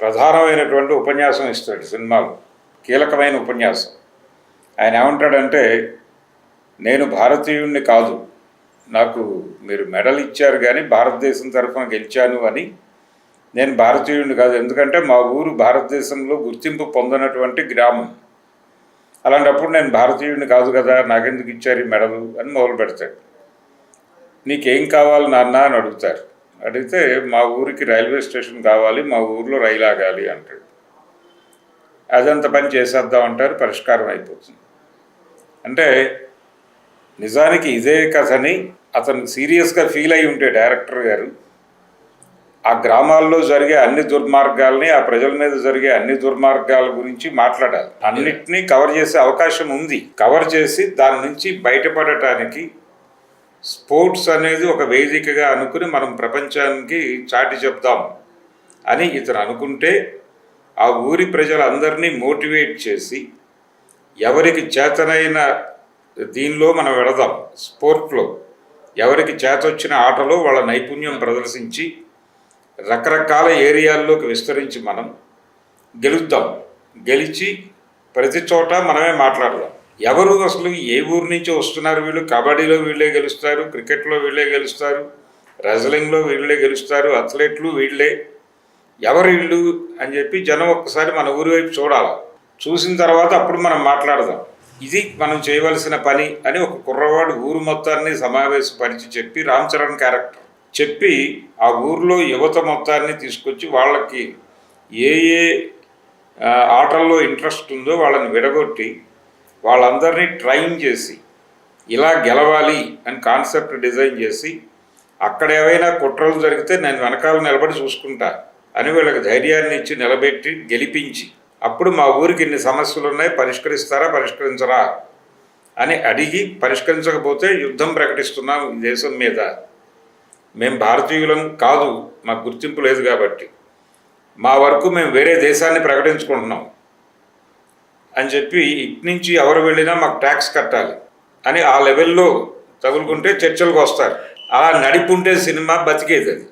ప్రధానమైనటువంటి ఉపన్యాసం ఇస్తాడు సినిమాలో, కీలకమైన ఉపన్యాసం. ఆయన ఏమంటాడంటే, నేను భారతీయుణ్ణి కాదు, నాకు మీరు మెడల్ ఇచ్చారు కానీ భారతదేశం తరఫున గెలిచాను అని, నేను భారతీయుణ్ణి కాదు, ఎందుకంటే మా ఊరు భారతదేశంలో గుర్తింపు పొందినటువంటి గ్రామం. అలాంటప్పుడు నేను భారతీయుడిని కాదు కదా, నాకెందుకు ఇచ్చారు ఈ మెడలు అని మొదలు పెడతాడు. నీకేం కావాలి నాన్న అని అడుగుతారు. అడిగితే మా ఊరికి రైల్వే స్టేషన్ కావాలి, మా ఊరిలో రైలు ఆగాలి అంటాడు. అదంత పని చేసేద్దాం అంటారు, పరిష్కారం అయిపోతుంది. అంటే నిజానికి ఇదే కథని అతను సీరియస్గా ఫీల్ అయి ఉంటే డైరెక్టర్ గారు, ఆ గ్రామాల్లో జరిగే అన్ని దుర్మార్గాల్ని, ఆ ప్రజల మీద జరిగే అన్ని దుర్మార్గాల గురించి మాట్లాడాలి. అన్నిటినీ కవర్ చేసే అవకాశం ఉంది. కవర్ చేసి దాని నుంచి బయటపడటానికి స్పోర్ట్స్ అనేది ఒక వేదికగా అనుకుని మనం ప్రపంచానికి చాటి చెప్దాం అని ఇతను అనుకుంటే, ఆ ఊరి ప్రజలందరినీ మోటివేట్ చేసి ఎవరికి చేతనైన దీనిలో మనం వెళదాం, స్పోర్ట్లో ఎవరికి చేతొచ్చిన ఆటలో వాళ్ళ నైపుణ్యం ప్రదర్శించి రకరకాల ఏరియాల్లోకి విస్తరించి మనం గెలుద్దాం. గెలిచి ప్రతి చోట మనమే మాట్లాడదాం. ఎవరు అసలు ఏ ఊరు నుంచి వస్తున్నారు వీళ్ళు, కబడ్డీలో వీళ్ళే గెలుస్తారు, క్రికెట్లో వీళ్ళే గెలుస్తారు, రెజ్లింగ్లో వీళ్ళే గెలుస్తారు, అథ్లెట్లు వీళ్ళే, ఎవరు వీళ్ళు అని చెప్పి జనం ఒక్కసారి మన ఊరి వైపు చూడాలి. చూసిన తర్వాత అప్పుడు మనం మాట్లాడదాం. ఇది మనం చేయవలసిన పని అని ఒక కుర్రవాడు ఊరు మొత్తాన్ని సమావేశపరిచి చెప్పి, రామ్ చరణ్ క్యారెక్టర్ చెప్పి ఆ ఊర్లో యువత మొత్తాన్ని తీసుకొచ్చి వాళ్ళకి ఏ ఏ ఆటల్లో ఇంట్రెస్ట్ ఉందో వాళ్ళని విడగొట్టి వాళ్ళందరినీ ట్రైన్ చేసి ఇలా గెలవాలి అని కాన్సెప్ట్ డిజైన్ చేసి, అక్కడ ఏవైనా కుట్రలు జరిగితే నేను వెనకాల నిలబడి చూసుకుంటా అని వీళ్ళకి ధైర్యాన్ని ఇచ్చి నిలబెట్టి గెలిపించి, అప్పుడు మా ఊరికి ఇన్ని సమస్యలు ఉన్నాయి, పరిష్కరిస్తారా పరిష్కరించరా అని అడిగి, పరిష్కరించకపోతే యుద్ధం ప్రకటిస్తున్నాం ఈ దేశం మీద, మేము భారతీయులం కాదు, మాకు గుర్తింపు లేదు కాబట్టి మా వరకు మేము వేరే దేశాన్ని ప్రకటించుకుంటున్నాం అని చెప్పి, ఇటు నుంచి ఎవరు వెళ్ళినా మాకు ట్యాక్స్ కట్టాలి అని ఆ లెవెల్లో తగులుకుంటే చర్చలకు వస్తారు. అలా నడిపుంటే సినిమా బతికేది. అది